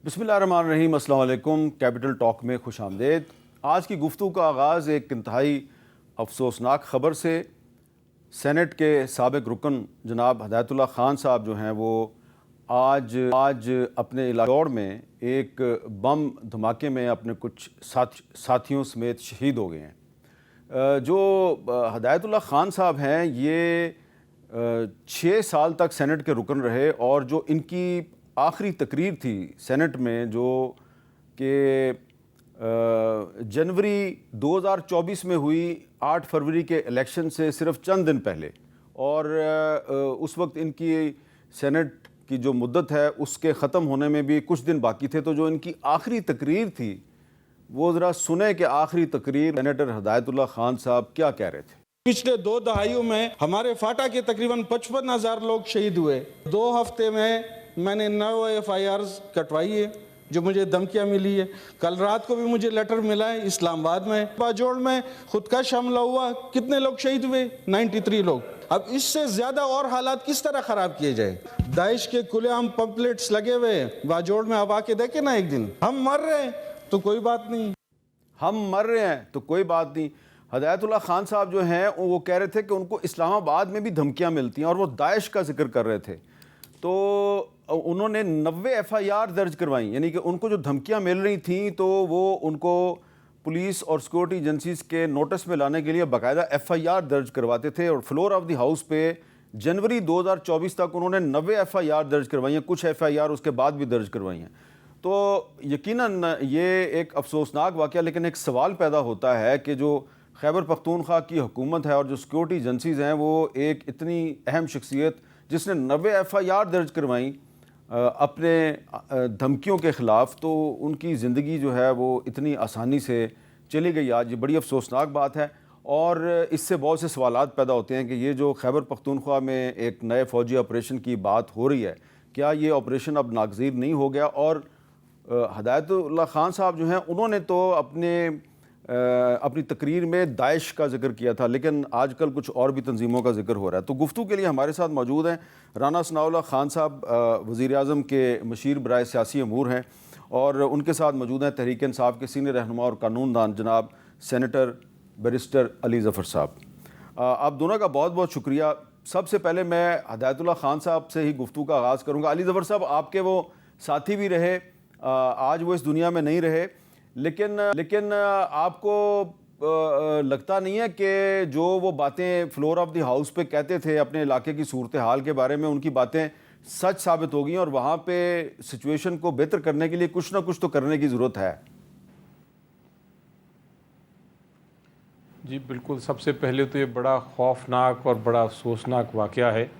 बिस्मिल्लाहिर्रहमानिर्रहीम, अस्सलाम वालेकुम। कैपिटल टॉक में खुश आमदेद। आज की गुफ्तगू का आगाज़ एक इंतहाई अफसोसनाक ख़बर से। सेनेट के साबिक़ रुकन जनाब हदायतुल्लाह ख़ान साहब जो हैं वो आज अपने इलाके में एक बम धमाके में अपने कुछ साथियों समेत शहीद हो गए हैं। जो हदायतुल्लाह ख़ान साहब हैं ये 6 साल तक सेनेट के रुकन रहे और जो इनकी आखिरी तकरीर थी सेनेट में जो कि जनवरी 2024 में हुई 8 फरवरी के इलेक्शन से सिर्फ चंद दिन पहले, और उस वक्त इनकी सेनेट की जो मुद्दत है उसके ख़त्म होने में भी कुछ दिन बाकी थे। तो जो इनकी आखिरी तकरीर थी वो ज़रा सुने कि आखिरी तकरीर सेनेटर हदायतुल्लाह ख़ान साहब क्या कह रहे थे। पिछले 2 दहाइयों में हमारे फाटा के तकरीबन 55,000 लोग शहीद हुए। 2 हफ्ते में मैंने 9 FIRs कटवाई है जो मुझे धमकियां मिली है। कल रात को भी मुझे लेटर मिला है इस्लामाबाद में। बाजोड़ में खुदकश हमला हुआ, कितने लोग शहीद हुए? 93 लोग। अब इससे ज्यादा और हालात किस तरह खराब किए जाए? दाइश के खुलेआम पंपलेट्स लगे हुए बाजोड़ में, अब आके देखे ना एक दिन। हम मर रहे हैं तो कोई बात नहीं, हम मर रहे हैं तो कोई बात नहीं। हदायतुल्लाह ख़ान साहब जो हैं वो कह रहे थे कि उनको इस्लामाबाद में भी धमकियां मिलती हैं और वो दाइश का जिक्र कर रहे थे। तो उन्होंने 90 FIR दर्ज करवाई, यानी कि उनको जो धमकियां मिल रही थी तो वो उनको पुलिस और सिक्योरिटी एजेंसीज के नोटिस में लाने के लिए बाकायदा FIR दर्ज करवाते थे। और फ्लोर ऑफ द हाउस पे जनवरी 2024 तक उन्होंने 90 FIR दर्ज करवाई हैं, कुछ FIR उसके बाद भी दर्ज करवाई हैं। तो यकीनन ये एक अफसोसनाक वाक़या, लेकिन एक सवाल पैदा होता है कि जो खैबर पख्तूनख्वा की हुकूमत है और जो सिक्योरिटी एजेंसीज़ हैं वो एक इतनी अहम शख्सियत जिसने 90 FIR दर्ज करवाई अपने धमकियों के ख़िलाफ़, तो उनकी ज़िंदगी जो है वो इतनी आसानी से चली गई आज। ये बड़ी अफसोसनाक बात है और इससे बहुत से सवालात पैदा होते हैं कि ये जो खैबर पख्तूनख्वा में एक नए फ़ौजी ऑपरेशन की बात हो रही है, क्या ये ऑपरेशन अब नागज़ीर नहीं हो गया? और हदायतुल्लाह ख़ान साहब जो हैं उन्होंने तो अपनी तकरीर में दाइश का जिक्र किया था, लेकिन आजकल कुछ और भी तंजीमों का जिक्र हो रहा है। तो गुफ्तगू के लिए हमारे साथ मौजूद हैं राना सनाउल्लाह ख़ान साहब, वज़ीर आज़म के मशीर बराए सियासी अमूर हैं, और उनके साथ मौजूद हैं तहरीक इंसाफ के सीनियर रहनुमा और कानूनदान जनाब सेनेटर बैरिस्टर अली ज़फ़र साहब। आप दोनों का बहुत बहुत शुक्रिया। सबसे पहले मैं हदायतुल्लाह ख़ान साहब से ही गुफ्तगू का आगाज़ करूँगा। अली ज़फ़र साहब, आपके वो साथी भी रहे, आज वो इस दुनिया में नहीं रहे, लेकिन आपको लगता नहीं है कि जो वो बातें फ्लोर ऑफ द हाउस पे कहते थे अपने इलाके की सूरत हाल के बारे में, उनकी बातें सच साबित हो गई और वहाँ पे सिचुएशन को बेहतर करने के लिए कुछ ना कुछ तो करने की ज़रूरत है? जी बिल्कुल। सबसे पहले तो ये बड़ा खौफनाक और बड़ा अफसोसनाक वाक़या है,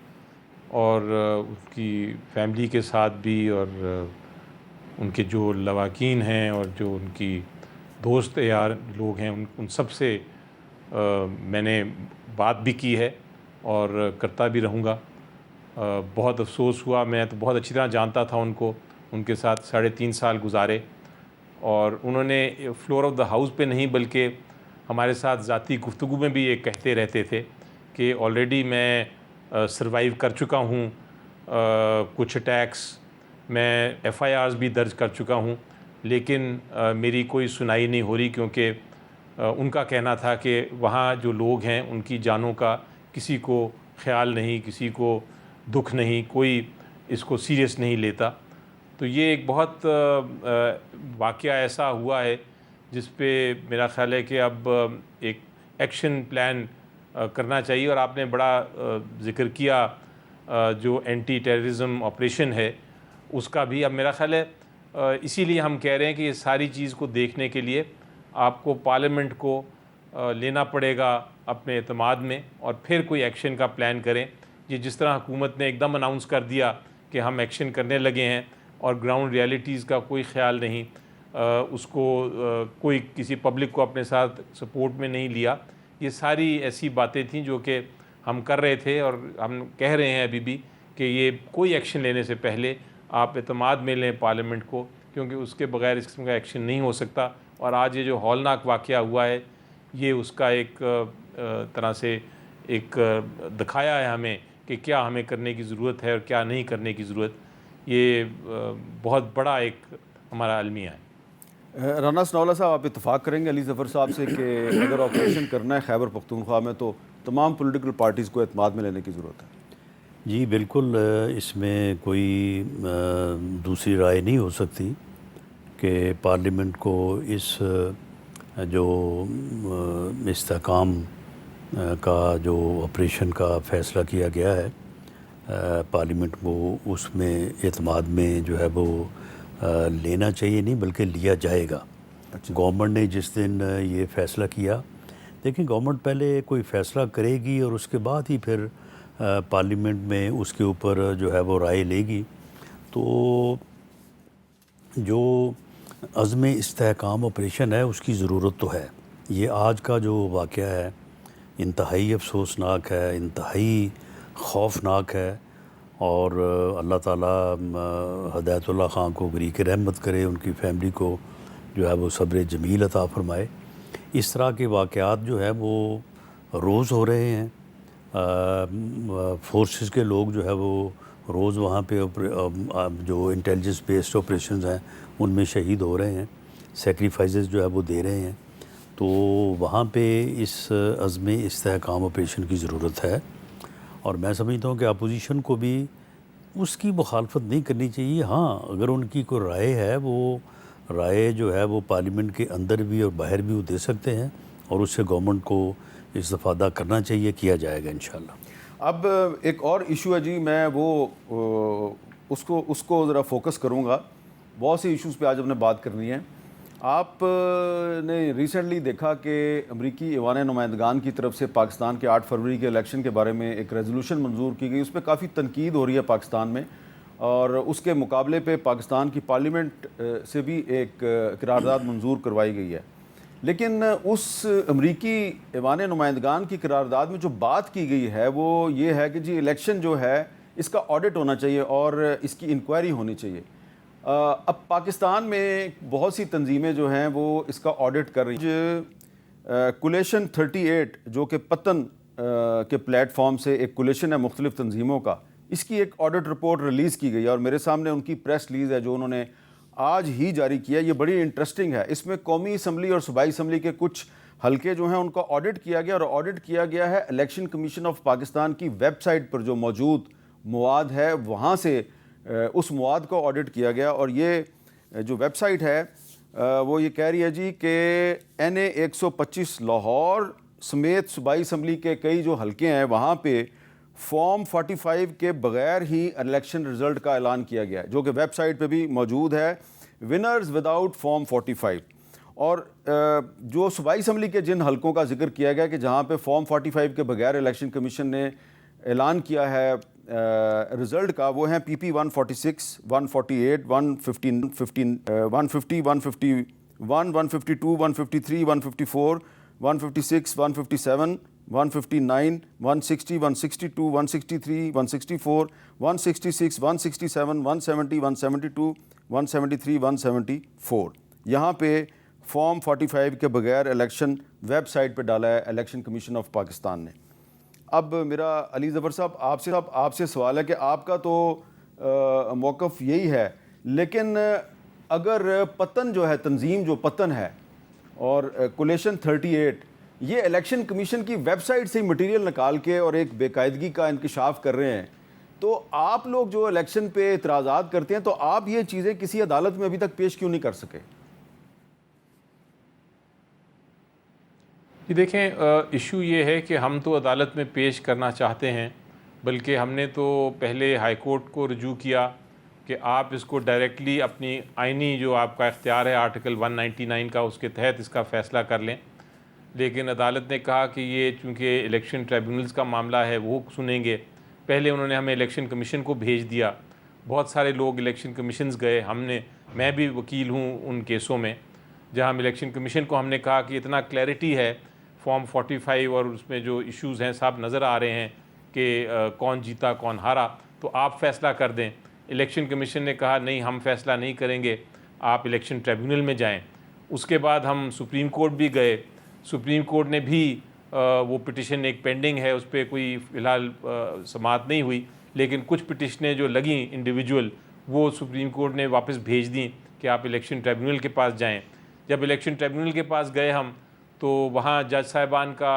और उनकी फैमिली के साथ भी, और उनके जो लवाकीन हैं और जो उनकी दोस्त यार लोग हैं उन सब से मैंने बात भी की है और करता भी रहूँगा। बहुत अफसोस हुआ। मैं तो बहुत अच्छी तरह जानता था उनको, उनके साथ 3.5 साल गुजारे, और उन्होंने फ्लोर ऑफ द हाउस पे नहीं बल्कि हमारे साथ ज़ाती गुफ्तगू में भी ये कहते रहते थे कि ऑलरेडी मैं सर्वाइव कर चुका हूँ कुछ अटैक्स, मैं FIRs भी दर्ज कर चुका हूँ, लेकिन मेरी कोई सुनाई नहीं हो रही, क्योंकि उनका कहना था कि वहाँ जो लोग हैं उनकी जानों का किसी को ख्याल नहीं, किसी को दुख नहीं, कोई इसको सीरियस नहीं लेता। तो ये एक बहुत वाक़या ऐसा हुआ है जिस पे मेरा ख़्याल है कि अब एक एक्शन प्लान करना चाहिए। और आपने बड़ा ज़िक्र किया जो एंटी टेररिज्म ऑपरेशन है उसका भी। अब मेरा ख़्याल है इसीलिए हम कह रहे हैं कि ये सारी चीज़ को देखने के लिए आपको पार्लियामेंट को लेना पड़ेगा अपने एतमाद में, और फिर कोई एक्शन का प्लान करें। ये जिस तरह हुकूमत ने एकदम अनाउंस कर दिया कि हम एक्शन करने लगे हैं और ग्राउंड रियलिटीज़ का कोई ख्याल नहीं, उसको कोई किसी पब्लिक को अपने साथ सपोर्ट में नहीं लिया, ये सारी ऐसी बातें थीं जो कि हम कर रहे थे और हम कह रहे हैं अभी भी कि ये कोई एक्शन लेने से पहले आप एतमाद में लें पार्लियामेंट को, क्योंकि उसके बगैर इस किस्म का एक्शन नहीं हो सकता। और आज ये जो हौलनाक वाक़या हुआ है ये उसका एक तरह से एक दिखाया है हमें कि क्या हमें करने की ज़रूरत है और क्या नहीं करने की ज़रूरत। ये बहुत बड़ा एक हमारा अलमिया है। राना सनाउल्लाह साहब, आप इत्तेफाक करेंगे अली ज़फ़र साहब से कि अगर ऑपरेशन करना है खैबर पख्तूनख्वा में तो तमाम पॉलिटिकल पार्टीज़ को एतमाद में लेने की ज़रूरत है? जी बिल्कुल, इसमें कोई दूसरी राय नहीं हो सकती कि पार्लियामेंट को इस जो इस्तेहकाम का जो ऑपरेशन का फ़ैसला किया गया है, पार्लियामेंट को उसमें एतमाद में जो है वो लेना चाहिए, नहीं बल्कि लिया जाएगा। गवर्नमेंट ने जिस दिन ये फ़ैसला किया, देखिए गवर्नमेंट पहले कोई फ़ैसला करेगी और उसके बाद ही फिर पार्लियामेंट में उसके ऊपर जो है वो राय लेगी। तो जो अज़्म इस्तेहकाम ऑपरेशन है उसकी ज़रूरत तो है। ये आज का जो वाक़या है इंतहाई अफसोसनाक है, इंतहाई खौफनाक है, और अल्लाह ताला हिदायतुल्लाह ख़ान को बरीक़ रहमत करे, उनकी फैमिली को जो है वो सब्र जमील अता फ़रमाए। इस तरह के वाक़यात जो है वो रोज़ हो रहे हैं। फोर्सेस के लोग जो है वो रोज़ वहाँ पे जो इंटेलिजेंस बेस्ड ऑपरेशंस हैं उनमें शहीद हो रहे हैं, सेक्रीफाइसेस जो है वो दे रहे हैं। तो वहाँ पे इस अज़्म इस्तेहकाम ऑपरेशन की ज़रूरत है, और मैं समझता हूँ कि अपोजिशन को भी उसकी मुखालफत नहीं करनी चाहिए। हाँ, अगर उनकी कोई राय है, वो राय जो है वो पार्लियामेंट के अंदर भी और बाहर भी वो दे सकते हैं, और उससे गवर्नमेंट को इस्तिफ़ादा करना चाहिए, किया जाएगा इंशाल्लाह। अब एक और इशू है जी, मैं वो उसको ज़रा फोकस करूँगा। बहुत से इश्यूज़ पे आज हमने बात करनी है। आपने रिसेंटली देखा कि अमरीकी ऐवान नुमाइंदगान की तरफ से पाकिस्तान के 8 फरवरी के इलेक्शन के बारे में एक रेजोल्यूशन मंजूर की गई। उस पर काफ़ी तनकीद हो रही है पाकिस्तान में, और उसके मुकाबले पे पाकिस्तान की पार्लियामेंट से भी एक करारदाद मंजूर करवाई गई है। लेकिन उस अमरीकी ऐवान नुमाइंदगान की करारदाद में जो बात की गई है वो ये है कि जी इलेक्शन जो है इसका ऑडिट होना चाहिए और इसकी इंक्वायरी होनी चाहिए। अब पाकिस्तान में बहुत सी तंजीमें जो हैं वो इसका ऑडिट कर रही हैं। कुलेशन 38 जो कि पतन के प्लेटफॉर्म से एक कुलेशन है मुख्तलिफ तंजीमों का, इसकी एक ऑडिट रिपोर्ट रिलीज़ की गई है, और मेरे सामने उनकी प्रेस रिलीज़ है जो उन्होंने आज ही जारी किया। ये बड़ी इंटरेस्टिंग है। इसमें कौमी असम्बली और सूबाई असम्बली के कुछ हलके जो हैं उनका ऑडिट किया गया, और ऑडिट किया गया है इलेक्शन कमीशन ऑफ पाकिस्तान की वेबसाइट पर जो मौजूद मवाद है वहाँ से उस मवाद को ऑडिट किया गया। और ये जो वेबसाइट है वो ये कह रही है जी कि NA 125 लाहौर समेत सूबाई असम्बली के कई जो हलके हैं वहाँ पे फॉर्म 45 के बगैर ही इलेक्शन रिज़ल्ट का ऐलान किया गया है, जो कि वेबसाइट पे भी मौजूद है, विनर्स विदाउट फॉर्म 45। और जो सूबाई असम्बली के जिन हलकों का जिक्र किया गया कि जहाँ पे फॉर्म 45 के बगैर इलेक्शन कमीशन ने ऐलान किया है रिज़ल्ट का, वो हैं PP 146, 148, 150, 150, 151, 152, 153, 154, 156, 157, 159, 160, 162, 163, 164, 166, 167, 170, 172, 173, 174। यहाँ पे फॉर्म 45 के बगैर इलेक्शन वेबसाइट पे डाला है इलेक्शन कमीशन ऑफ पाकिस्तान ने। अब मेरा अली ज़फ़र साहब आपसे सवाल है कि आपका तो मौक़िफ़ यही है, लेकिन अगर पतन जो है, तंजीम जो पतन है और कुलेशन 38 ये इलेक्शन कमीशन की वेबसाइट से ही मटीरियल निकाल के और एक बेकायदगी का इंकशाफ कर रहे हैं, तो आप लोग जो इलेक्शन पे इतराज़ात करते हैं तो आप ये चीज़ें किसी अदालत में अभी तक पेश क्यों नहीं कर सके? ये देखें, इशू ये है कि हम तो अदालत में पेश करना चाहते हैं, बल्कि हमने तो पहले हाई कोर्ट को रुजू किया कि आप इसको डायरेक्टली अपनी आइनी जो आपका इख्तियार है आर्टिकल 199 का, उसके तहत इसका फ़ैसला कर लें। लेकिन अदालत ने कहा कि ये चूँकि इलेक्शन ट्राइब्यूनल्स का मामला है वो सुनेंगे। पहले उन्होंने हमें इलेक्शन कमीशन को भेज दिया। बहुत सारे लोग इलेक्शन कमीशंस गए, मैं भी वकील हूँ उन केसों में, जहाँ इलेक्शन कमीशन को हमने कहा कि इतना क्लैरिटी है फॉर्म 45 और उसमें जो इश्यूज़ हैं सब नज़र आ रहे हैं कि कौन जीता कौन हारा, तो आप फ़ैसला कर दें। इलेक्शन कमीशन ने कहा नहीं, हम फ़ैसला नहीं करेंगे, आप इलेक्शन ट्रिब्यूनल में जाएं। उसके बाद हम सुप्रीम कोर्ट भी गए। सुप्रीम कोर्ट ने भी वो पिटिशन एक पेंडिंग है, उस पर कोई फ़िलहाल समाअत नहीं हुई, लेकिन कुछ पिटिशनें जो लगी इंडिविजुअल वो सुप्रीम कोर्ट ने वापस भेज दी कि आप इलेक्शन ट्रिब्यूनल के पास जाएं। जब इलेक्शन ट्रिब्यूनल के पास गए हम, तो वहाँ जज साहिबान का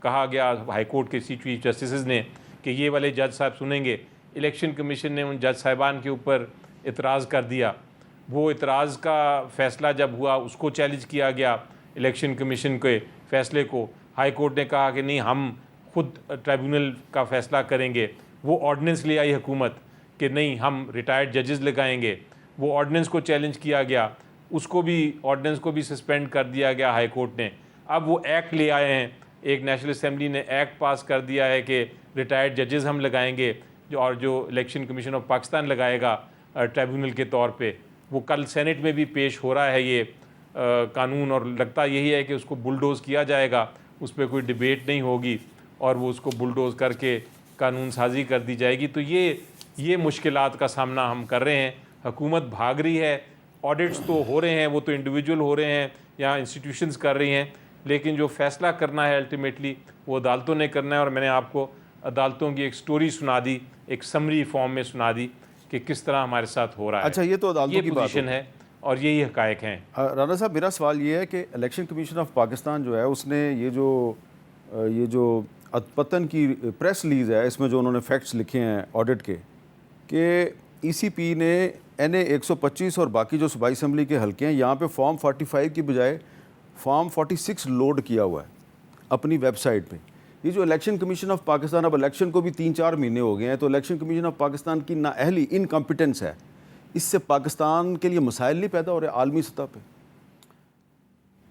कहा गया हाई कोर्ट के चीफ जस्टिस ने कि ये वाले जज साहब सुनेंगे। इलेक्शन कमीशन ने उन जज साहिबान के ऊपर इतराज़ कर दिया। वो इतराज़ का फ़ैसला जब हुआ, उसको चैलेंज किया गया इलेक्शन कमीशन के फ़ैसले को। हाई कोर्ट ने कहा कि नहीं, हम खुद ट्रिब्यूनल का फ़ैसला करेंगे। वो ऑर्डिनेंस ले आई हुकूमत कि नहीं, हम रिटायर्ड जजेस लगाएंगे। वो ऑर्डिनेंस को चैलेंज किया गया, उसको भी ऑर्डिनेंस को भी सस्पेंड कर दिया गया हाई कोर्ट ने। अब वो एक्ट ले आए हैं, एक नेशनल असेंबली ने एक्ट पास कर दिया है कि रिटायर्ड जजेस हम लगाएंगे, और जो इलेक्शन कमीशन ऑफ पाकिस्तान लगाएगा ट्रिब्यूनल के तौर पे। वो कल सेनेट में भी पेश हो रहा है ये कानून, और लगता यही है कि उसको बुलडोज़ किया जाएगा, उस पर कोई डिबेट नहीं होगी और वो उसको बुलडोज़ करके कानून साजी कर दी जाएगी। तो ये मुश्किलात का सामना हम कर रहे हैं। हुकूमत भाग रही है, ऑडिट्स तो हो रहे हैं, वो तो इंडिविजुअल हो रहे हैं या इंस्टीट्यूशंस कर रही हैं, लेकिन जो फ़ैसला करना है अल्टीमेटली वो अदालतों ने करना है। और मैंने आपको अदालतों की एक स्टोरी सुना दी, एक समरी फॉर्म में सुना दी कि किस तरह हमारे साथ हो रहा है। अच्छा, ये तो अदालतों की बात पोजीशन है और यही हकायक हैं। राना साहब, मेरा सवाल ये है कि इलेक्शन कमीशन ऑफ पाकिस्तान जो है, उसने ये जो पतन की प्रेस रिलीज़ है, इसमें जो उन्होंने फैक्ट्स लिखे हैं ऑडिट के, कि ईसीपी ने NA 125 और बाकी जो सूबाई असम्बली के हल्के हैं, यहाँ पे फॉर्म 45 की बजाय फॉर्म 46 लोड किया हुआ है अपनी वेबसाइट पे। ये जो इलेक्शन कमीशन ऑफ पाकिस्तान, अब इलेक्शन को भी 3-4 महीने हो गए हैं, तो इलेक्शन कमीशन ऑफ पाकिस्तान की नाअहली, इनकम्पिटेंस है, इससे पाकिस्तान के लिए मसाइल नहीं पैदा हो रहे आलमी सतह पे?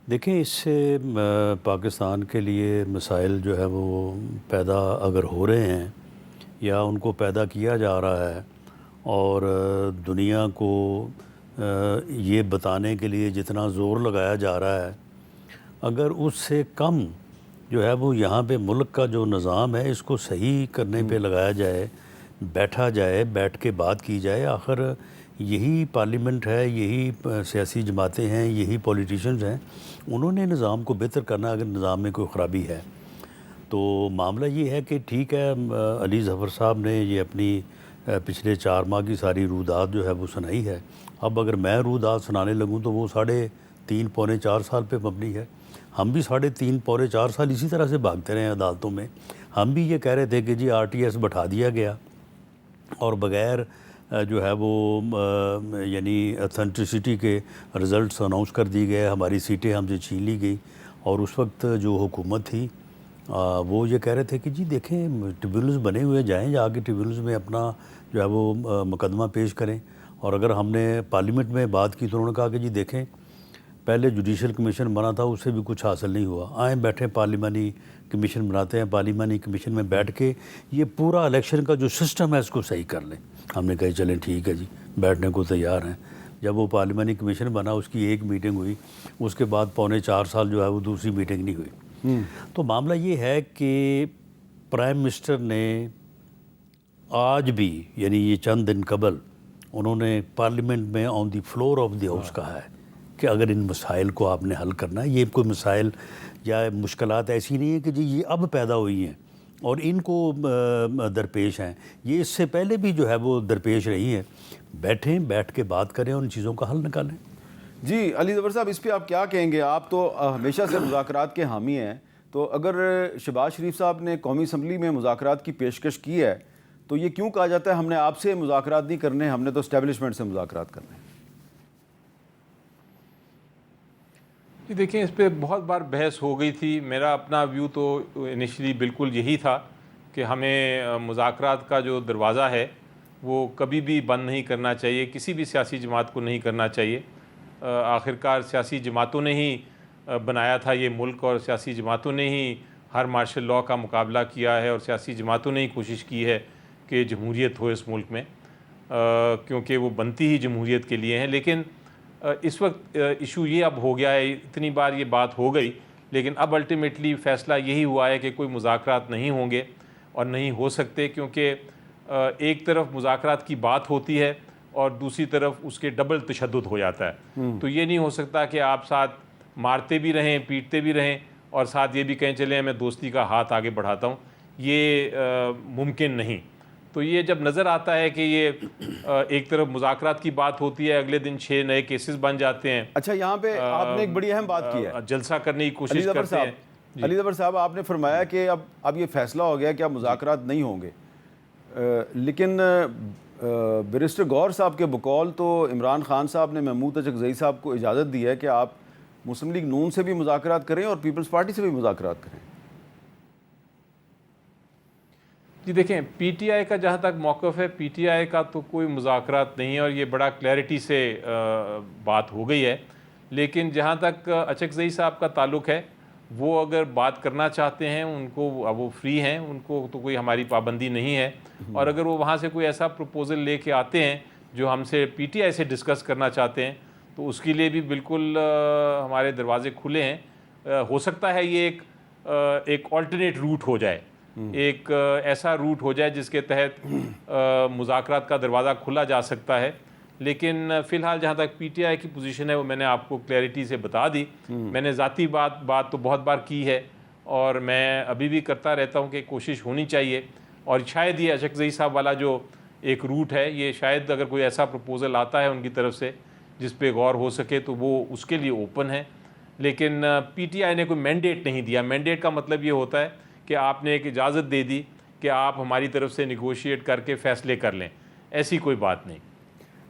देखें, इससे पाकिस्तान के लिए मसाइल जो है वो पैदा अगर हो रहे हैं या उनको पैदा किया जा रहा है, और दुनिया को ये बताने के लिए जितना ज़ोर लगाया जा रहा है, अगर उससे कम जो है वो यहाँ पे मुल्क का जो निज़ाम है इसको सही करने पे लगाया जाए, बैठा जाए, बैठ के बात की जाए। आखिर यही पार्लियामेंट है, यही सियासी जमातें हैं, यही पॉलिटिशियंस हैं, उन्होंने निज़ाम को बेहतर करना अगर निज़ाम में कोई ख़राबी है। तो मामला ये है कि ठीक है, अली ज़फ़र साहब ने ये अपनी पिछले 4 माह की सारी रूदात जो है वो सुनाई है। अब अगर मैं रूदात सुनाने लगूँ तो वो 3.5 पौने 4 साल पे मबनी है। हम भी 3.5 पौने 4 साल इसी तरह से भागते रहे हैं अदालतों में। हम भी ये कह रहे थे कि जी RTS बैठा दिया गया और बग़ैर जो है वो यानी अथेंटिसिटी के रिज़ल्ट्स अनाउंस कर दिए गए, हमारी सीटें हमसे छीन ली गई। और उस वक्त जो हुकूमत थी वो ये कह रहे थे कि जी देखें, ट्रिब्यूनल्स बने हुए, जाके ट्रिब्यूनल्स में अपना जो है वो मुकदमा पेश करें। और अगर हमने पार्लियामेंट में बात की तो उन्होंने कहा कि जी देखें, पहले जुडिशल कमीशन बना था, उससे भी कुछ हासिल नहीं हुआ, आए बैठे पार्लिमानी कमीशन बनाते हैं, पार्लिमानी कमीशन में बैठ के ये पूरा इलेक्शन का जो सिस्टम है इसको सही कर लें। हमने कहा चलें ठीक है जी, बैठने को तैयार हैं। जब वो पार्लिमानी कमीशन बना, उसकी एक मीटिंग हुई, उसके बाद पौने 4 साल जो है वो दूसरी मीटिंग नहीं हुई। तो मामला ये है कि प्राइम मिनिस्टर ने आज भी, यानी ये चंद दिन कबल, उन्होंने पार्लियामेंट में on the floor of the house कहा है कि अगर इन मसाइल को आपने हल करना है, ये कोई मसाइल या मुश्किलात ऐसी नहीं है कि जी ये अब पैदा हुई हैं और इनको दरपेश हैं, ये इससे पहले भी जो है वो दरपेश रही हैं। बैठ के बात करें और उन चीज़ों का हल निकालें। जी अली ज़फ़र साहब, इस पे आप क्या कहेंगे? आप तो हमेशा से मुज़ाकरात के हामी हैं, तो अगर शहबाज शरीफ साहब ने कौमी असम्बली में मुज़ाकरात की पेशकश की है, तो ये क्यों कहा जाता है हमने आपसे मुज़ाकरात नहीं करने, हमने तो इस्टेब्लिशमेंट से मुज़ाकरात करने? जी देखिए, इस पर बहुत बार बहस हो गई थी। मेरा अपना व्यू तो इनिशियली बिल्कुल यही था कि हमें मुज़ाकरात का जो दरवाज़ा है वो कभी भी बंद नहीं करना चाहिए, किसी भी सियासी जमात को नहीं करना चाहिए। आखिरकार सियासी जमातों ने ही बनाया था ये मुल्क, और सियासी जमातों ने ही हर मार्शल लॉ का मुकाबला किया है, और सियासी जमातों ने ही कोशिश की है कि जमहूरियत हो इस मुल्क में, क्योंकि वो बनती ही जमहूरियत के लिए हैं। लेकिन इस वक्त इशू ये अब हो गया है, इतनी बार ये बात हो गई, लेकिन अब अल्टीमेटली फ़ैसला यही हुआ है कि कोई मुज़ाकरात नहीं होंगे और नहीं हो सकते, क्योंकि एक तरफ मुज़ाकरात की बात होती है और दूसरी तरफ उसके डबल तशद्दुद हो जाता है। तो ये नहीं हो सकता कि आप साथ मारते भी रहें, पीटते भी रहें और साथ ये भी कहें चलें मैं दोस्ती का हाथ आगे बढ़ाता हूँ, ये मुमकिन नहीं। तो ये जब नज़र आता है कि ये एक तरफ मुज़ाकरात की बात होती है, अगले दिन 6 नए केसेस बन जाते हैं। अच्छा, यहाँ पे आपने एक बड़ी अहम बात की है, जलसा करने की कोशिश अली ज़फ़र करते हैं। साहब, अली ज़फ़र साहब, आपने फरमाया कि अब ये फैसला हो गया कि अब मुज़ाकरात नहीं होंगे, लेकिन बैरिस्टर गौहर साहब के बकौल तो इमरान खान साहब ने महमूद अचकज़ई साहब को इजाज़त दी है कि आप मुस्लिम लीग नून से भी मुज़ाकरात करें और पीपल्स पार्टी से भी मुज़ाकरात करें। जी देखें, पीटीआई का जहाँ तक मौक़िफ़ है, पीटीआई का तो कोई मुज़ाकरात नहीं है और ये बड़ा क्लैरिटी से बात हो गई है। लेकिन जहाँ तक अचकज़ई साहब का ताल्लुक़ है, वो अगर बात करना चाहते हैं, उनको वो फ्री हैं, उनको तो कोई हमारी पाबंदी नहीं है। और अगर वो वहाँ से कोई ऐसा प्रपोज़ल लेके आते हैं जो हमसे पीटीआई से डिस्कस करना चाहते हैं, तो उसके लिए भी बिल्कुल हमारे दरवाज़े खुले हैं। हो सकता है ये एक ऑल्टरनेट रूट हो जाए, एक ऐसा रूट हो जाए जिसके तहत मुज़ाकरात का दरवाज़ा खुला जा सकता है। लेकिन फ़िलहाल जहाँ तक पीटीआई की पोजीशन है वो मैंने आपको क्लैरिटी से बता दी। मैंने ज़ाती बात तो बहुत बार की है और मैं अभी भी करता रहता हूँ कि कोशिश होनी चाहिए। और शायद ये अचकज़ई साहब वाला जो एक रूट है, ये शायद अगर कोई ऐसा प्रपोज़ल आता है उनकी तरफ से जिस पे गौर हो सके तो वो उसके लिए ओपन है। लेकिन पीटीआई ने कोई मैंडेट नहीं दिया। मैंडेट का मतलब ये होता है कि आपने एक इजाज़त दे दी कि आप हमारी तरफ से निगोशिएट करके फ़ैसले कर लें, ऐसी कोई बात नहीं।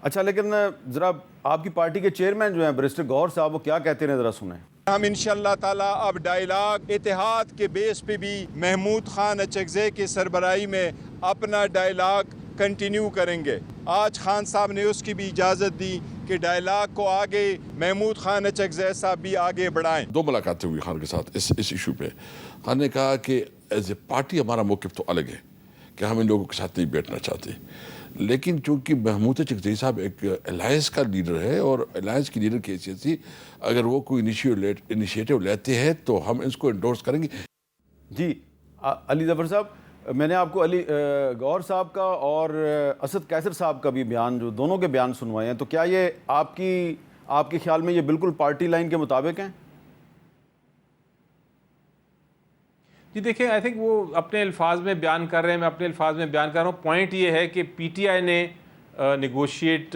अच्छा, लेकिन ज़रा आपकी पार्टी के चेयरमैन जो हैं बैरिस्टर गौहर साहब, वो क्या कहते हैं, ज़रा सुने। हम इंशाअल्लाह ताला अब डायलाग इत्तेहाद के बेस पे भी महमूद खान अचकज़ई के सरबराही में अपना डायलाग कंटिन्यू करेंगे। आज खान साहब ने उसकी भी इजाज़त दी कि डायलाग को आगे महमूद खान अचकज़ई साहब भी आगे बढ़ाएं। 2 मुलाकातें हुई खान के साथ इस इशू पे। खान ने कहा कि एज ए पार्टी हमारा मौक़िफ़ तो अलग है कि हम इन लोगों के साथ नहीं बैठना चाहते, लेकिन चूंकि महमूद अचकज़ई साहब एक अलायंस का लीडर है और अलायंस की लीडर की हैसियत से अगर वो कोई इनिशिएटिव लेते हैं तो हम इसको इंडोर्स करेंगे। जी अली ज़फ़र साहब, मैंने आपको अली गौहर साहब का और असद कैसर साहब का भी बयान, जो दोनों के बयान सुनवाए हैं, तो क्या ये आपके ख्याल में ये बिल्कुल पार्टी लाइन के मुताबिक हैं? जी देखिए, आई थिंक वो अपने अल्फाज में बयान कर रहे हैं, मैं अपने अल्फाज में बयान कर रहा हूँ। पॉइंट ये है कि पीटीआई ने निगोशिएट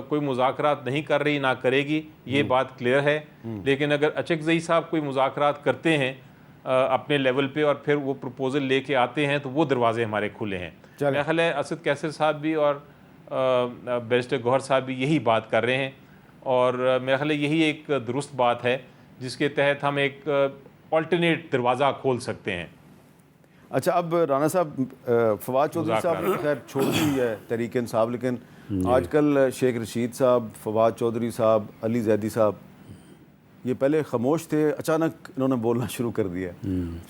कोई मुज़ाकरात नहीं कर रही, ना करेगी, ये बात क्लियर है। लेकिन अगर अचकज़ई साहब कोई मुज़ाकरात करते हैं अपने लेवल पे और फिर वो प्रपोज़ल लेके आते हैं तो वो दरवाजे हमारे खुले हैं। मेरा ख्याल है असद कैसर साहब भी और बैरिस्टर गौहर साहब भी यही बात कर रहे हैं और मेरा ख्याल है यही एक दुरुस्त बात है जिसके तहत हम एक ऑल्टरनेट दरवाज़ा खोल सकते हैं। अच्छा, अब राना साहब, फवाद चौधरी साहब ने खैर छोड़ दी है तहरीक इंसाफ, लेकिन आजकल शेख रशीद साहब, फवाद चौधरी साहब, अली जैदी साहब, ये पहले खामोश थे, अचानक इन्होंने बोलना शुरू कर दिया।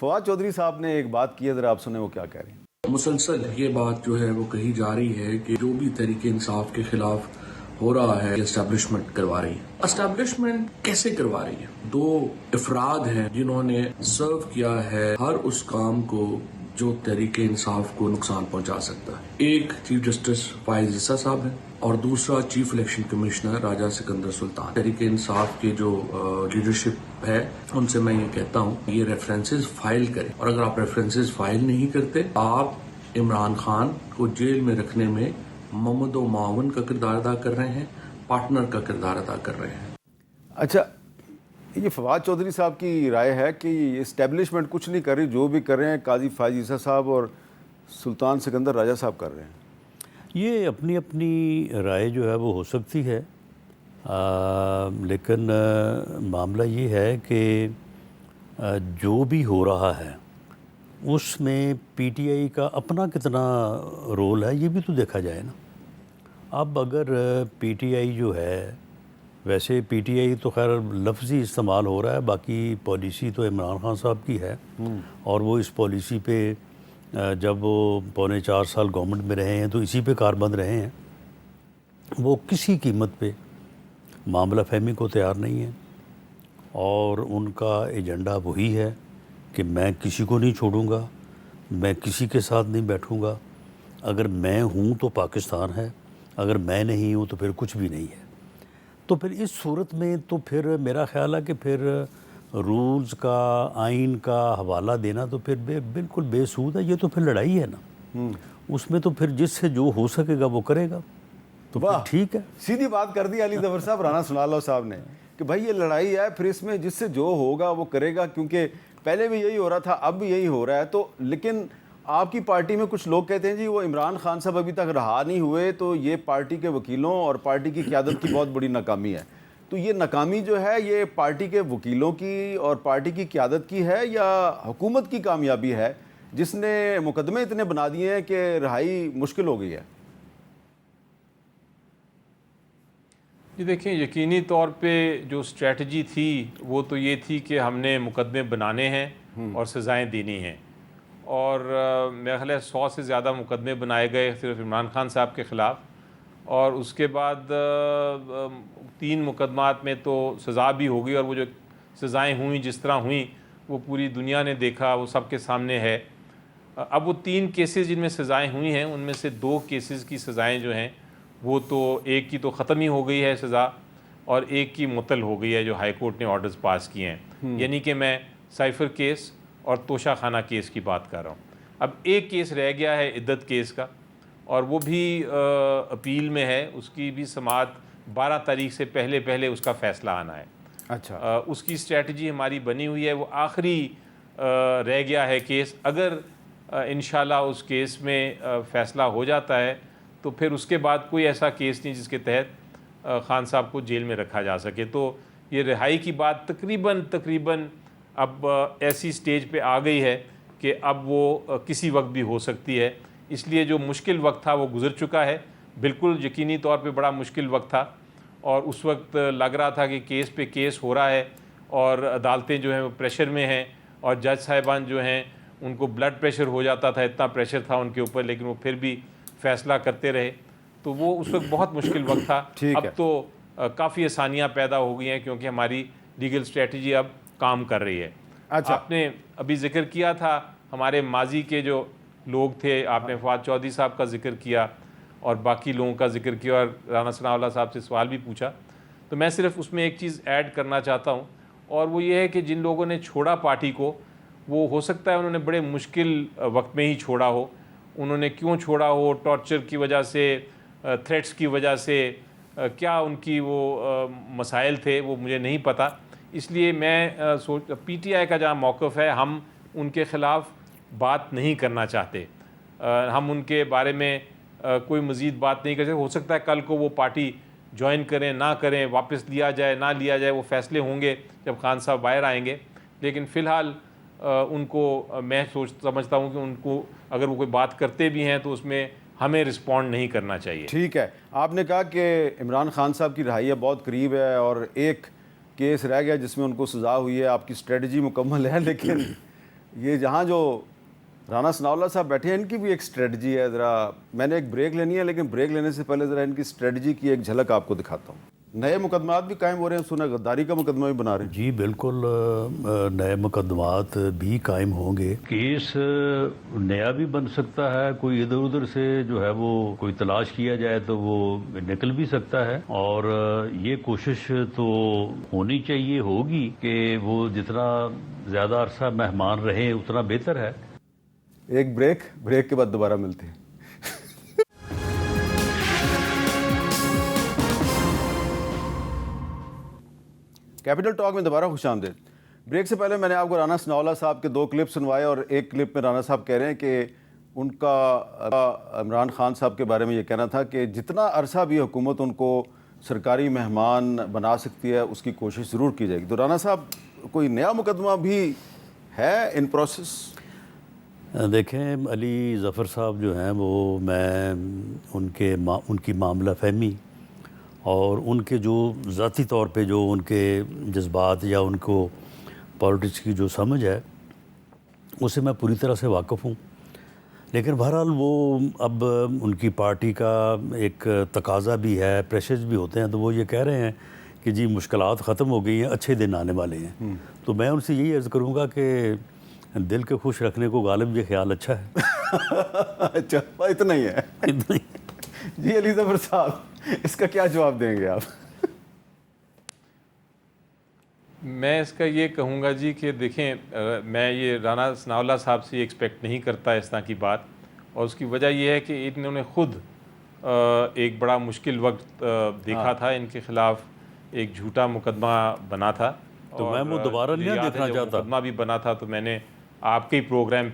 फवाद चौधरी साहब ने एक बात की है, ज़रा आप सुने वो क्या कह रहे हैं। मुसलसल ये बात जो है वो कही जा रही है कि जो भी तहरीक इंसाफ के खिलाफ हो रहा है, एस्टैब्लिशमेंट करवा रही है। एस्टैब्लिशमेंट कैसे करवा रही है? 2 अफराद हैं जिन्होंने सर्व किया है हर उस काम को जो तहरीक इंसाफ को नुकसान पहुंचा सकता है। एक चीफ जस्टिस फायज ईसा साहब है और दूसरा चीफ इलेक्शन कमिश्नर राजा सिकंदर सुल्तान। तहरीक इंसाफ के जो लीडरशिप है उनसे मैं ये कहता हूँ ये रेफरेंसेस फाइल करें, और अगर आप रेफरेंसेस फाइल नहीं करते, आप इमरान खान को जेल में रखने में मोहम्मद मावन का किरदार अदा कर रहे हैं, पार्टनर का किरदार अदा कर रहे हैं। अच्छा, ये फवाद चौधरी साहब की राय है कि इस्टेब्लिशमेंट कुछ नहीं कर रही, जो भी कर रहे हैं काजी फायज ईसा साहब और सुल्तान सिकंदर राजा साहब कर रहे हैं। ये अपनी अपनी राय जो है वो हो सकती है, लेकिन मामला ये है कि जो भी हो रहा है उसमें पीटीआई का अपना कितना रोल है ये भी तो देखा जाए ना। अब अगर पीटीआई जो है, वैसे पीटीआई तो खैर लफ्ज़ी इस्तेमाल हो रहा है, बाकी पॉलिसी तो इमरान खान साहब की है और वो इस पॉलिसी पे जब वो पौने 4 साल गवर्नमेंट में रहे हैं तो इसी पे कारबंद रहे हैं। वो किसी कीमत पे मामला फहमी को तैयार नहीं है और उनका एजेंडा वही है कि मैं किसी को नहीं छोड़ूंगा, मैं किसी के साथ नहीं बैठूंगा। अगर मैं हूँ तो पाकिस्तान है, अगर मैं नहीं हूँ तो फिर कुछ भी नहीं है। तो फिर इस सूरत में तो फिर मेरा ख़्याल है कि फिर रूल्स का, आइन का हवाला देना तो फिर बिल्कुल बेसूद है। ये तो फिर लड़ाई है ना। उसमें तो फिर जिससे जो हो सकेगा वो करेगा, तो फिर वाह, ठीक है। सीधी बात कर दी अली ज़फ़र साहब, राना सनाउल्लाह साहब ने, कि भाई ये लड़ाई है, फिर इसमें जिससे जो होगा वो करेगा, क्योंकि पहले भी यही हो रहा था, अब भी यही हो रहा है। तो लेकिन आपकी पार्टी में कुछ लोग कहते हैं जी वो इमरान खान साहब अभी तक रहा नहीं हुए, तो ये पार्टी के वकीलों और पार्टी की क़यादत की बहुत बड़ी नाकामी है। तो ये नाकामी जो है ये पार्टी के वकीलों की और पार्टी की क़यादत की है या हुकूमत की कामयाबी है, जिसने मुकदमे इतने बना दिए हैं कि रिहाई मुश्किल हो गई है? जी देखिए, यकीनी तौर पे जो स्ट्रेटजी थी वो तो ये थी कि हमने मुकदमे बनाने हैं और सज़ाएं देनी हैं। और मेरा ख्याल है 100 से ज़्यादा मुकदमे बनाए गए सिर्फ इमरान खान साहब के ख़िलाफ़, और उसके बाद 3 मुकदमात में तो सज़ा भी हो गई, और वो जो सज़ाएं हुई जिस तरह हुई वो पूरी दुनिया ने देखा, वो सबके सामने है। अब वो 3 केसेस जिनमें सज़ाएं हुई हैं उनमें से 2 केसेस की सज़ाएं जो हैं वो तो एक की तो ख़त्म ही हो गई है सज़ा, और एक की मुअत्तल हो गई है जो हाई कोर्ट ने ऑर्डर्स पास किए हैं। यानी कि मैं साइफ़र केस और तोशा खाना केस की बात कर रहा हूँ। अब एक केस रह गया है इद्दत केस का, और वो भी अपील में है, उसकी भी समाअत 12 तारीख से पहले पहले उसका फ़ैसला आना है। अच्छा, उसकी स्ट्रेटजी हमारी बनी हुई है, वो आखिरी रह गया है केस। अगर इंशाल्लाह उस केस में फ़ैसला हो जाता है तो फिर उसके बाद कोई ऐसा केस नहीं जिसके तहत ख़ान साहब को जेल में रखा जा सके। तो ये रिहाई की बात तकरीबन अब ऐसी स्टेज पे आ गई है कि अब वो किसी वक्त भी हो सकती है। इसलिए जो मुश्किल वक्त था वो गुज़र चुका है, बिल्कुल यकीनी तौर पे बड़ा मुश्किल वक्त था, और उस वक्त लग रहा था कि केस पे केस हो रहा है और अदालतें जो हैं वो प्रेशर में हैं, और जज साहिबान जो हैं उनको ब्लड प्रेशर हो जाता था, इतना प्रेशर था उनके ऊपर, लेकिन वो फिर भी फ़ैसला करते रहे। तो वो उस वक्त बहुत मुश्किल वक्त था। अब तो काफ़ी आसानियाँ पैदा हो गई हैं क्योंकि हमारी लीगल स्ट्रेटजी अब काम कर रही है। अच्छा, आपने अभी जिक्र किया था हमारे माजी के जो लोग थे, आपने फवाद चौधरी साहब का जिक्र किया और बाकी लोगों का जिक्र किया, और राना सनाउल्लाह साहब से सवाल भी पूछा। तो मैं सिर्फ उसमें एक चीज़ ऐड करना चाहता हूँ, और वो ये है कि जिन लोगों ने छोड़ा पार्टी को, वो हो सकता है उन्होंने बड़े मुश्किल वक्त में ही छोड़ा हो। उन्होंने क्यों छोड़ा हो, टॉर्चर की वजह से, थ्रेट्स की वजह से, क्या उनकी वो मसाइल थे वो मुझे नहीं पता। इसलिए मैं पीटीआई का जहाँ मौक़िफ़ है, हम उनके ख़िलाफ़ बात नहीं करना चाहते। हम उनके बारे में कोई मज़ीद बात नहीं कर सकते। हो सकता है कल को वो पार्टी ज्वाइन करें ना करें, वापस लिया जाए ना लिया जाए, वो फ़ैसले होंगे जब खान साहब बाहर आएंगे। लेकिन फ़िलहाल उनको मैं समझता हूँ कि उनको अगर वो कोई बात करते भी हैं तो उसमें हमें रिस्पॉन्ड नहीं करना चाहिए। ठीक है। आपने कहा कि इमरान खान साहब की रिहाई बहुत करीब है और एक केस रह गया जिसमें उनको सज़ा हुई है, आपकी स्ट्रेटजी मुकम्मल है, लेकिन ये जहाँ जो राना सनाउल्लाह साहब बैठे हैं इनकी भी एक स्ट्रेटजी है। ज़रा मैंने एक ब्रेक लेनी है, लेकिन ब्रेक लेने से पहले ज़रा इनकी स्ट्रेटजी की एक झलक आपको दिखाता हूँ। नए मुकदमात भी कायम हो रहे हैं, सुना गद्दारी का मुकदमा भी बना रहे हैं। जी बिल्कुल, नए मुकदमात भी कायम होंगे। केस नया भी बन सकता है, कोई इधर उधर से जो है वो कोई तलाश किया जाए तो वो निकल भी सकता है, और ये कोशिश तो होनी चाहिए होगी कि वो जितना ज़्यादा अरसा मेहमान रहे उतना बेहतर है। एक ब्रेक के बाद दोबारा मिलते हैं। कैपिटल टॉक में दोबारा खुशामदीद। ब्रेक से पहले मैंने आपको राना सनाउल्लाह साहब के 2 क्लिप सुनवाए, और एक क्लिप में राना साहब कह रहे हैं कि उनका इमरान खान साहब के बारे में ये कहना था कि जितना अरसा भी हुकूमत उनको सरकारी मेहमान बना सकती है उसकी कोशिश ज़रूर की जाएगी। तो राना साहब, कोई नया मुकदमा भी है इन प्रोसेस? देखें, अली ज़फ़र साहब जो हैं वो, मैं उनकी मामला फहमी और उनके जो ज़ाती तौर पे जो उनके जज्बात या उनको पॉलिटिक्स की जो समझ है उससे मैं पूरी तरह से वाकिफ़ हूँ। लेकिन बहरहाल वो अब उनकी पार्टी का एक तकाज़ा भी है, प्रेशर्स भी होते हैं, तो वो ये कह रहे हैं कि जी मुश्किलात ख़त्म हो गई हैं, अच्छे दिन आने वाले हैं। तो मैं उनसे यही अर्ज़ करूँगा कि दिल के खुश रखने को गालिब ये ख्याल अच्छा है। अच्छा, इतना ही है। इतना ही। जी अली ज़फ़र साहब, इसका क्या जवाब देंगे आप? मैं इसका ये कहूँगा जी कि देखें, मैं ये राना सनाउल्लाह साहब से एक्सपेक्ट नहीं करता इस तरह की बात। और उसकी वजह यह है कि इन्होंने ख़ुद एक बड़ा मुश्किल वक्त देखा था, इनके ख़िलाफ़ एक झूठा मुकदमा बना था। तो मैं वो दोबारा नहीं देखना चाहता। मुकदमा भी बना था तो मैंने आपके प्रोग्राम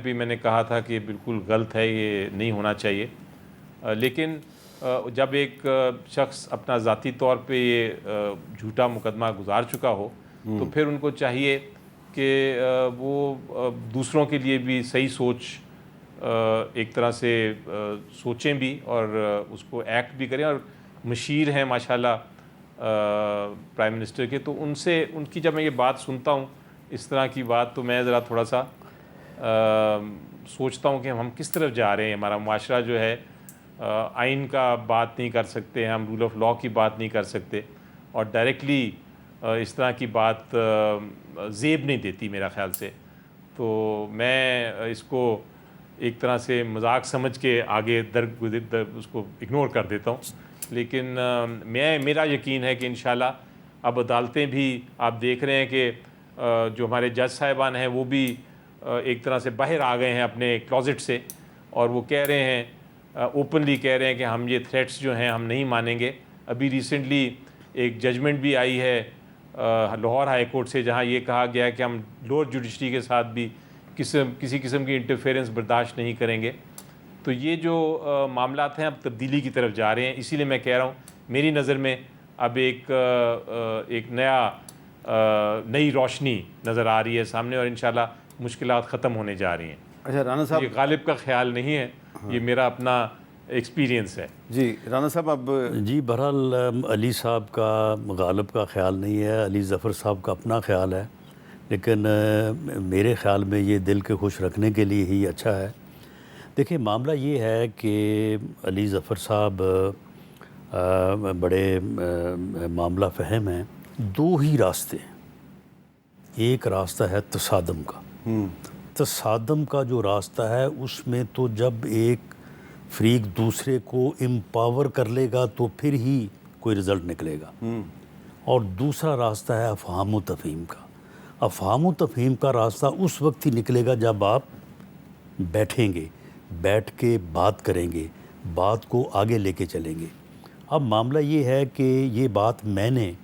पे मैंने कहा था कि बिल्कुल गलत है, ये नहीं होना चाहिए। लेकिन जब एक शख्स अपना ज़ाती तौर पे ये झूठा मुकदमा गुजार चुका हो तो फिर उनको चाहिए कि वो दूसरों के लिए भी सही सोच एक तरह से सोचें भी और उसको एक्ट भी करें। और मशीर हैं माशाल्लाह प्राइम मिनिस्टर के, तो उनसे उनकी जब मैं ये बात सुनता हूँ इस तरह की बात, तो मैं ज़रा थोड़ा सा सोचता हूँ कि हम किस तरफ जा रहे हैं। हमारा मुआशरा जो है आइन का बात नहीं कर सकते, हम रूल ऑफ लॉ की बात नहीं कर सकते, और डायरेक्टली इस तरह की बात ज़ेब नहीं देती मेरा ख़्याल से। तो मैं इसको एक तरह से मजाक समझ के आगे उसको इग्नोर कर देता हूँ। लेकिन मेरा यकीन है कि इंशाल्लाह अब अदालतें भी आप देख रहे हैं कि जो हमारे जज साहिबान हैं वो भी एक तरह से बाहर आ गए हैं अपने क्लोजेट से, और वो कह रहे हैं, ओपनली कह रहे हैं कि हम ये थ्रेट्स जो हैं हम नहीं मानेंगे। अभी रिसेंटली एक जजमेंट भी आई है लाहौर हाई कोर्ट से, जहाँ ये कहा गया है कि हम लोअर जुडिशरी के साथ भी किसी किस्म की इंटरफेरेंस बर्दाश्त नहीं करेंगे। तो ये जो मामलात हैं अब तब्दीली की तरफ जा रहे हैं। इसीलिए मैं कह रहा हूँ मेरी नज़र में अब एक नई रोशनी नज़र आ रही है सामने, और इंशाल्लाह मुश्किलात ख़त्म होने जा रही हैं। अच्छा राना साहब, ये गालिब का ख्याल नहीं है, ये मेरा अपना एक्सपीरियंस है। जी राना साहब, अब जी बहरहाल अली साहब का गालिब का ख्याल नहीं है, अली ज़फ़र साहब का अपना ख्याल है, लेकिन मेरे ख़्याल में ये दिल के खुश रखने के लिए ही अच्छा है। देखिए मामला ये है कि अली ज़फ़र साहब बड़े मामला फ़हम हैं। दो ही रास्ते, एक रास्ता है तसादम का। तसादम का जो रास्ता है उसमें तो जब एक फ्रीक दूसरे को एम्पावर कर लेगा तो फिर ही कोई रिज़ल्ट निकलेगा। और दूसरा रास्ता है अफ़हाम व तफ़हीम का। अफ़हाम व तफ़हीम का रास्ता उस वक्त ही निकलेगा जब आप बैठेंगे, बैठ के बात करेंगे, बात को आगे लेके चलेंगे। अब मामला ये है कि ये बात मैंने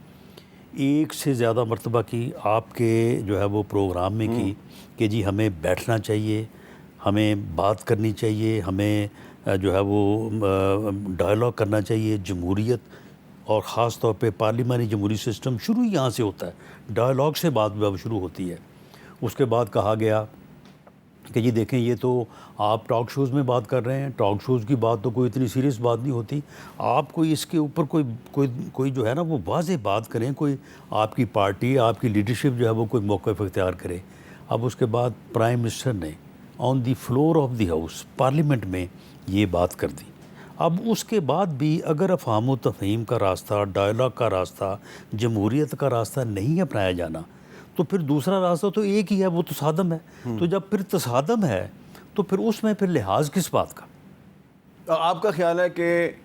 एक से ज़्यादा मरतबा की आपके जो है वो प्रोग्राम में की कि जी हमें बैठना चाहिए, हमें बात करनी चाहिए, हमें जो है वो डायलॉग करना चाहिए। जमहूरियत और ख़ास तौर पे पार्लिमानी जमहूरी सिस्टम शुरू ही यहाँ से होता है, डायलॉग से बात जब शुरू होती है। उसके बाद कहा गया कि जी देखें ये तो आप टॉक शोज़ में बात कर रहे हैं, टॉक शोज़ की बात तो कोई इतनी सीरियस बात नहीं होती, आप कोई इसके ऊपर कोई जो है ना वो वाज़ेह बात करें, कोई आपकी पार्टी आपकी लीडरशिप जो है वो कोई मौक़िफ़ इख्तियार करे। अब उसके बाद प्राइम मिनिस्टर ने on the floor of the house parliament में ये बात कर दी। अब उसके बाद भी अगर अफ़हाम व तफ़हीम का रास्ता, डायलॉग का रास्ता, जमहूरियत का रास्ता नहीं अपनाया जाना तो फिर दूसरा रास्ता तो एक ही है, वो तसादम है। तो जब फिर तसादम है तो फिर उसमें फिर लिहाज किस बात का? आपका ख्याल है कि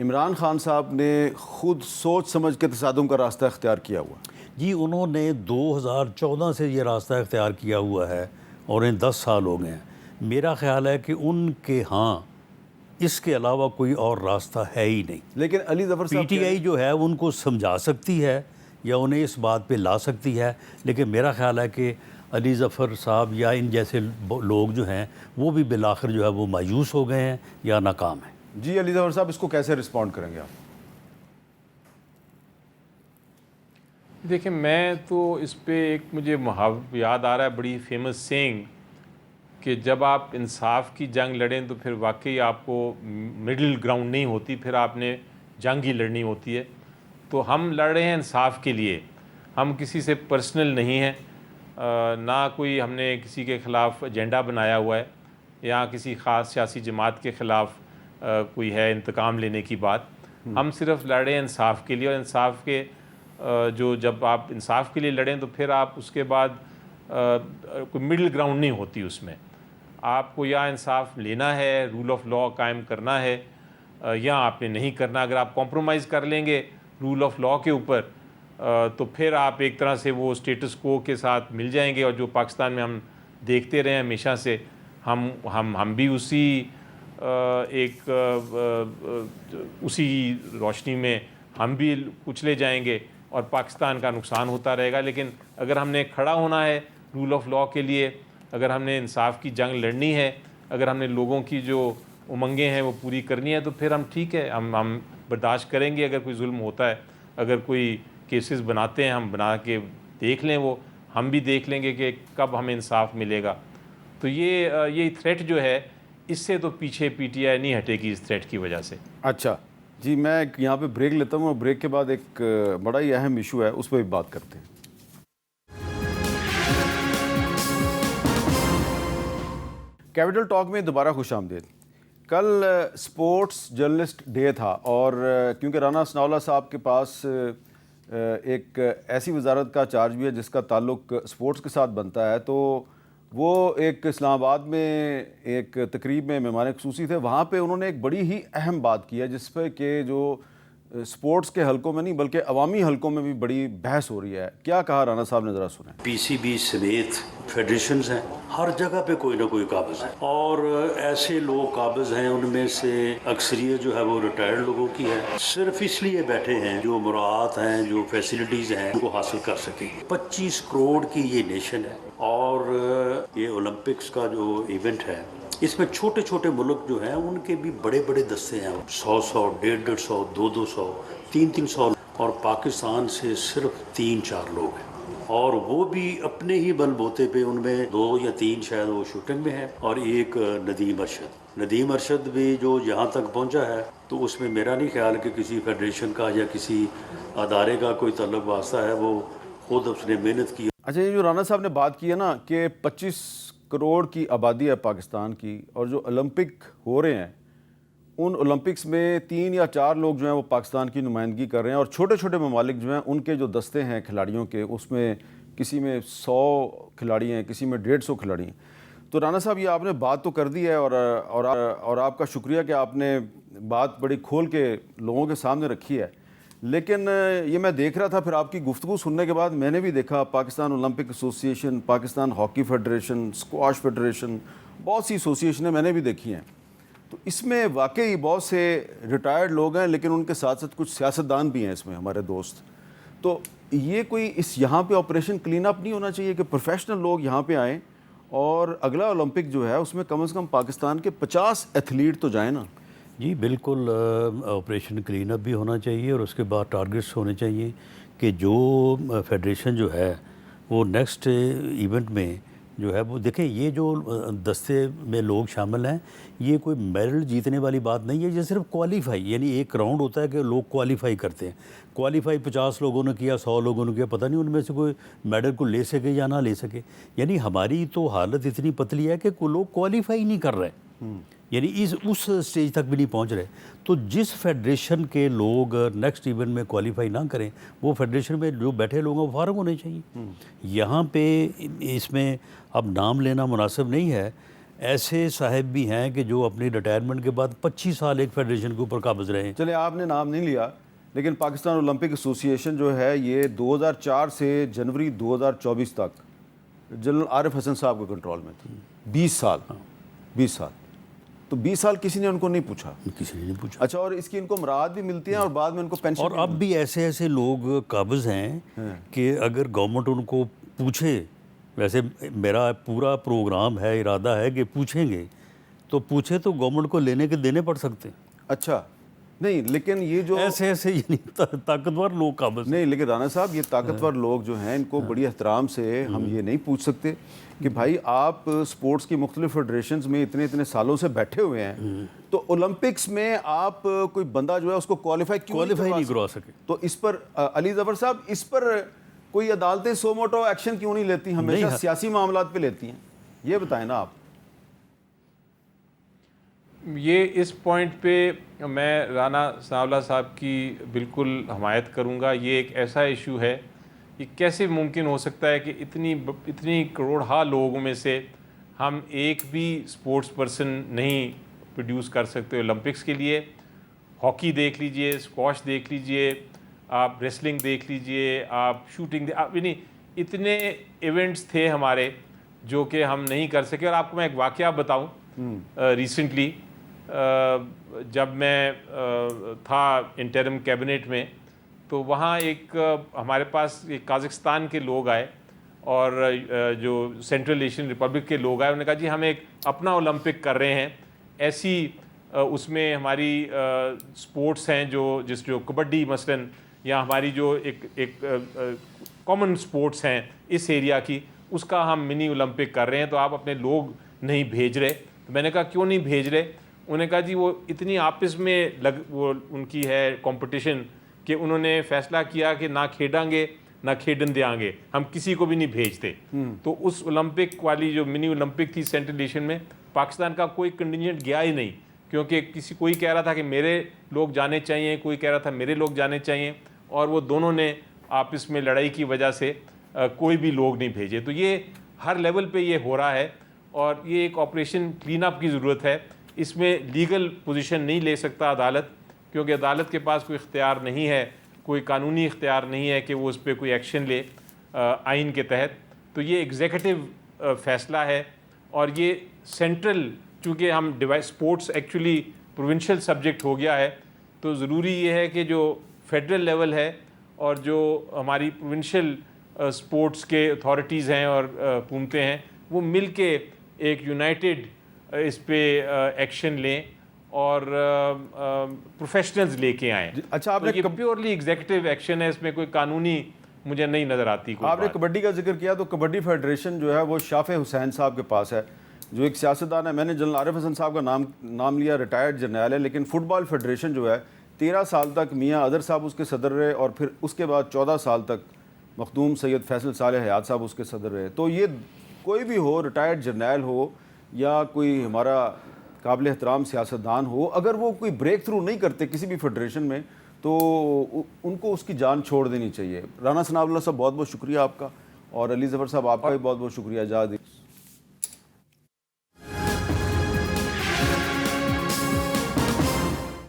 इमरान खान साहब ने ख़ुद सोच समझ के तसादम का रास्ता इख्तियार किया हुआ? जी उन्होंने 2014 से ये रास्ता इख्तियार किया हुआ है और इन 10 साल हो गए हैं। मेरा ख्याल है कि उनके हाँ इसके अलावा कोई और रास्ता है ही नहीं। लेकिन अली ज़फ़र साहब पीटीआई जो है उनको समझा सकती है या उन्हें इस बात पे ला सकती है, लेकिन मेरा ख्याल है कि अली ज़फ़र साहब या इन जैसे लोग जो हैं वो भी बिलाखिर जो है वो मायूस हो गए हैं या नाकाम हैं। जी अली ज़फ़र साहब, इसको कैसे रिस्पॉन्ड करेंगे आप? देखिए मैं तो इस पे एक मुझे मुहावरा याद आ रहा है, बड़ी फेमस सेइंग, कि जब आप इंसाफ की जंग लड़ें तो फिर वाकई आपको मिडिल ग्राउंड नहीं होती, फिर आपने जंग ही लड़नी होती है। तो हम लड़ रहे हैं इंसाफ के लिए, हम किसी से पर्सनल नहीं हैं, ना कोई हमने किसी के ख़िलाफ़ एजेंडा बनाया हुआ है या किसी ख़ास सियासी जमात के ख़िलाफ़ कोई है इंतकाम लेने की बात। हम सिर्फ लड़ रहे हैं इंसाफ के लिए, और इंसाफ के जो जब आप इंसाफ के लिए लड़ें तो फिर आप उसके बाद कोई मिडिल ग्राउंड नहीं होती उसमें। आपको या इंसाफ लेना है, रूल ऑफ लॉ कायम करना है, या आपने नहीं करना। अगर आप कॉम्प्रोमाइज़ कर लेंगे रूल ऑफ लॉ के ऊपर तो फिर आप एक तरह से वो स्टेटस को के साथ मिल जाएंगे। और जो पाकिस्तान में हम देखते रहे हमेशा से हम भी उसी रोशनी में हम भी कुचले जाएंगे और पाकिस्तान का नुकसान होता रहेगा। लेकिन अगर हमने खड़ा होना है रूल ऑफ लॉ के लिए, अगर हमने इंसाफ की जंग लड़नी है, अगर हमने लोगों की जो उमंगें हैं वो पूरी करनी है, तो फिर हम ठीक है, हम बर्दाश्त करेंगे। अगर कोई जुल्म होता है, अगर कोई केसेस बनाते हैं, हम बना के देख लें, वो हम भी देख लेंगे कि कब हमें इंसाफ मिलेगा। तो ये थ्रेट जो है, इससे तो पीछे पीटीआई नहीं हटेगी इस थ्रेट की वजह से। अच्छा जी, मैं यहाँ पे ब्रेक लेता हूँ और ब्रेक के बाद एक बड़ा ही अहम इशू है, उस पर भी बात करते हैं। कैपिटल टॉक में दोबारा खुश आमदीद। कल स्पोर्ट्स जर्नलिस्ट डे था और क्योंकि राना सनाउल्लाह साहब के पास एक ऐसी वजारत का चार्ज भी है जिसका ताल्लुक स्पोर्ट्स के साथ बनता है, तो वो एक इस्लामाबाद में एक तकरीब में मेहमान ख़ुसूसी थे। वहाँ पे उन्होंने एक बड़ी ही अहम बात की है जिस पे कि जो स्पोर्ट्स के हलकों में नहीं बल्कि अवामी हलकों में भी बड़ी बहस हो रही है। क्या कहा राना साहब ने, ज़रा सुने। पीसीबी समेत फेडरेशंस हैं, हर जगह पे कोई ना कोई काबिज़ है और ऐसे लोग काबिज़ हैं, उनमें से अक्सरियत जो है वो रिटायर्ड लोगों की है। सिर्फ इसलिए बैठे हैं जो मुराद हैं, जो फैसिलिटीज़ हैं, उनको हासिल कर सकें। 25 करोड़ की ये नेशन है और ये ओलंपिक्स का जो इवेंट है, इसमें छोटे छोटे मुल्क जो हैं उनके भी बड़े बड़े दस्ते हैं, 100-100, 150-150, 200-200, 300-300, और पाकिस्तान से सिर्फ 3-4 लोग हैं और वो भी अपने ही बलबूते पे, उनमें 2 या 3 शायद वो शूटिंग में है और एक नदीम अरशद भी जो यहाँ तक पहुँचा है, तो उसमें मेरा नहीं ख्याल कि किसी फेडरेशन का या किसी अदारे का कोई तल्लुक वास्ता है, वो खुद उसने मेहनत की। अच्छा, ये जो राना साहब ने बात की है ना कि 25 करोड़ की आबादी है पाकिस्तान की और जो ओलंपिक हो रहे हैं उन ओलंपिक्स में 3 या 4 लोग जो हैं वो पाकिस्तान की नुमाइंदगी कर रहे हैं और छोटे छोटे ममालिक जो हैं उनके जो दस्ते हैं खिलाड़ियों के, उसमें किसी में 100 खिलाड़ी हैं, किसी में 150 खिलाड़ी हैं। तो राना साहब, ये आपने बात तो कर दी है और आपका शुक्रिया कि आपने बात बड़ी खोल के लोगों के सामने रखी है। लेकिन ये मैं देख रहा था, फिर आपकी गुफ्तगू सुनने के बाद मैंने भी देखा Pakistan Olympic association, Pakistan hockey federation, squash federation, बहुत सी एसोसिएशनें मैंने भी देखी हैं। तो इसमें वाकई बहुत से रिटायर्ड लोग हैं, लेकिन उनके साथ साथ कुछ सियासतदान भी हैं इसमें, हमारे दोस्त। तो ये कोई यहाँ पे ऑपरेशन क्लीन अप नहीं होना चाहिए कि प्रोफेशनल लोग यहाँ पे आएँ और अगला ओलंपिक जो है उसमें कम से कम पाकिस्तान के 50 एथलीट तो जाएँ ना? जी बिल्कुल, ऑपरेशन क्लीन अप भी होना चाहिए और उसके बाद टारगेट्स होने चाहिए कि जो फेडरेशन जो है वो नेक्स्ट इवेंट में जो है वो देखें, ये जो दस्ते में लोग शामिल हैं, ये कोई मेडल जीतने वाली बात नहीं है, ये सिर्फ क्वालिफाई, यानी एक राउंड होता है कि लोग क्वालिफाई करते हैं। क्वालिफाई 50 लोगों ने किया, 100 लोगों ने किया, पता नहीं उनमें से कोई मेडल को ले सके या ना ले सके। यानी हमारी तो हालत इतनी पतली है कि लोग क्वालिफाई नहीं कर रहे, यानी उस स्टेज तक भी नहीं पहुंच रहे। तो जिस फेडरेशन के लोग नेक्स्ट इवेंट में क्वालिफाई ना करें, वो फेडरेशन में जो बैठे लोग हैं वो फारग होने चाहिए। यहाँ पे इसमें अब नाम लेना मुनासिब नहीं है, ऐसे साहब भी हैं कि जो अपनी रिटायरमेंट के बाद 25 साल एक फेडरेशन के ऊपर काबिज रहे हैं। चले, आपने नाम नहीं लिया, लेकिन पाकिस्तान ओलंपिक एसोसिएशन जो है ये 2004 से जनवरी 2024 तक जनरल आरिफ हसन साहब के कंट्रोल में थी। 20 साल, 20 साल। तो 20 साल किसी ने उनको नहीं पूछा, किसी ने नहीं पूछा। अच्छा, और इसकी इनको मराद भी मिलती है और बाद में उनको पेंशन। और अब भी ऐसे ऐसे लोग काबिज हैं कि अगर गवर्नमेंट उनको पूछे, वैसे मेरा पूरा प्रोग्राम है, इरादा है कि पूछेंगे, तो पूछे तो गवर्नमेंट को लेने के देने पड़ सकते हैं। अच्छा, नहीं, लेकिन ये जो ऐसे ऐसे यानी ताकतवर लोग काबिज नहीं, लेकिन राना साहब, ये ताकतवर लोग जो हैं इनको बड़ी एहतराम से हम ये नहीं पूछ सकते कि भाई आप स्पोर्ट्स की मुख्तलिफ फेडरेशंस में इतने इतने सालों से बैठे हुए हैं, तो ओलंपिक्स में आप कोई बंदा जो है उसको क्वालिफाई नहीं करवा सके। तो इस पर अली ज़फ़र साहब, इस पर कोई अदालतें सो मोटो एक्शन क्यों नहीं लेती, हमेशा सियासी मामलात पे लेती हैं? ये बताएं ना आप। ये इस पॉइंट पे मैं राना सनाउल्लाह साहब की बिल्कुल हमायत करूँगा। ये एक ऐसा इशू है कि कैसे मुमकिन हो सकता है कि इतनी करोड़हा लोगों में से हम एक भी स्पोर्ट्स पर्सन नहीं प्रोड्यूस कर सकते ओलंपिक्स के लिए। हॉकी देख लीजिए, स्क्वॉश देख लीजिए, आप रेसलिंग देख लीजिए, आप शूटिंग यानी इतने इवेंट्स थे हमारे, जो कि हम नहीं कर सके। और आपको मैं एक वाक़या बताऊं, रिसेंटली जब मैं था इंटरिम कैबिनेट में, तो वहाँ एक हमारे पास एक काज़ाकिस्तान के लोग आए और जो सेंट्रल एशियन रिपब्लिक के लोग आए। उन्होंने कहा जी हम एक अपना ओलंपिक कर रहे हैं, ऐसी उसमें हमारी स्पोर्ट्स हैं जो कबड्डी मसलन, या हमारी जो एक कॉमन स्पोर्ट्स हैं इस एरिया की, उसका हम मिनी ओलंपिक कर रहे हैं, तो आप अपने लोग नहीं भेज रहे। तो मैंने कहा क्यों नहीं भेज रहे? उन्होंने कहा जी वो इतनी आपस में वो उनकी है कंपटीशन कि उन्होंने फैसला किया कि ना खेडेंगे ना खेडन देंगे, हम किसी को भी नहीं भेजते। तो उस ओलंपिक वाली जो मिनी ओलंपिक थी सेंट्रल एशियन में, पाकिस्तान का कोई कंटिजेंट गया ही नहीं, क्योंकि कोई कह रहा था कि मेरे लोग जाने चाहिए, कोई कह रहा था मेरे लोग जाने चाहिए, और वो दोनों ने आपस में लड़ाई की वजह से कोई भी लोग नहीं भेजे। तो ये हर लेवल पे ये हो रहा है, और ये एक ऑपरेशन क्लीन अप की ज़रूरत है। इसमें लीगल पोजीशन नहीं ले सकता अदालत, क्योंकि अदालत के पास कोई इख्तियार नहीं है, कोई कानूनी इख्तियार नहीं है कि वो उस पर कोई एक्शन ले आइन के तहत। तो ये एग्जीक्यूटिव फ़ैसला है, और ये सेंट्रल, चूँकि हम स्पोर्ट्स एक्चुअली प्रोविंशियल सब्जेक्ट हो गया है, तो ज़रूरी ये है कि जो फेडरल लेवल है और जो हमारी प्रोविंशियल स्पोर्ट्स के अथॉरिटीज़ हैं और हुकूमतें हैं, वो मिल के एक यूनाइटेड इस पे एक्शन लें और प्रोफेशनल्स लेके आएँ। अच्छा, तो ये प्योरली एग्जीक्यूटिव एक्शन है, इसमें कोई कानूनी मुझे नहीं नज़र आती। आपने कबड्डी का जिक्र किया, तो कबड्डी फेडरेशन जो है वो शाफ़े हुसैन साहब के पास है, जो एक सियासतदान है। मैंने जनरल आरिफ हसन साहब का नाम लिया, रिटायर्ड जर्नल है, लेकिन फुटबॉल फेडरेशन जो है 13 साल तक मियाँ अदर साहब उसके सदर रहे, और फिर उसके बाद 14 साल तक मखदूम सैयद फैसल सालेह हयात साहब उसके सदर रहे। तो ये कोई भी हो, रिटायर्ड जर्नल हो या कोई हमारा काबिल एहतराम सियासतदान हो, अगर वो कोई ब्रेक थ्रू नहीं करते किसी भी फेडरेशन में, तो उनको उसकी जान छोड़ देनी चाहिए। राना सनाउल्लाह साहब बहुत बहुत शुक्रिया आपका, और अली ज़फ़र साहब आपका भी बहुत बहुत शुक्रिया। आज़ाद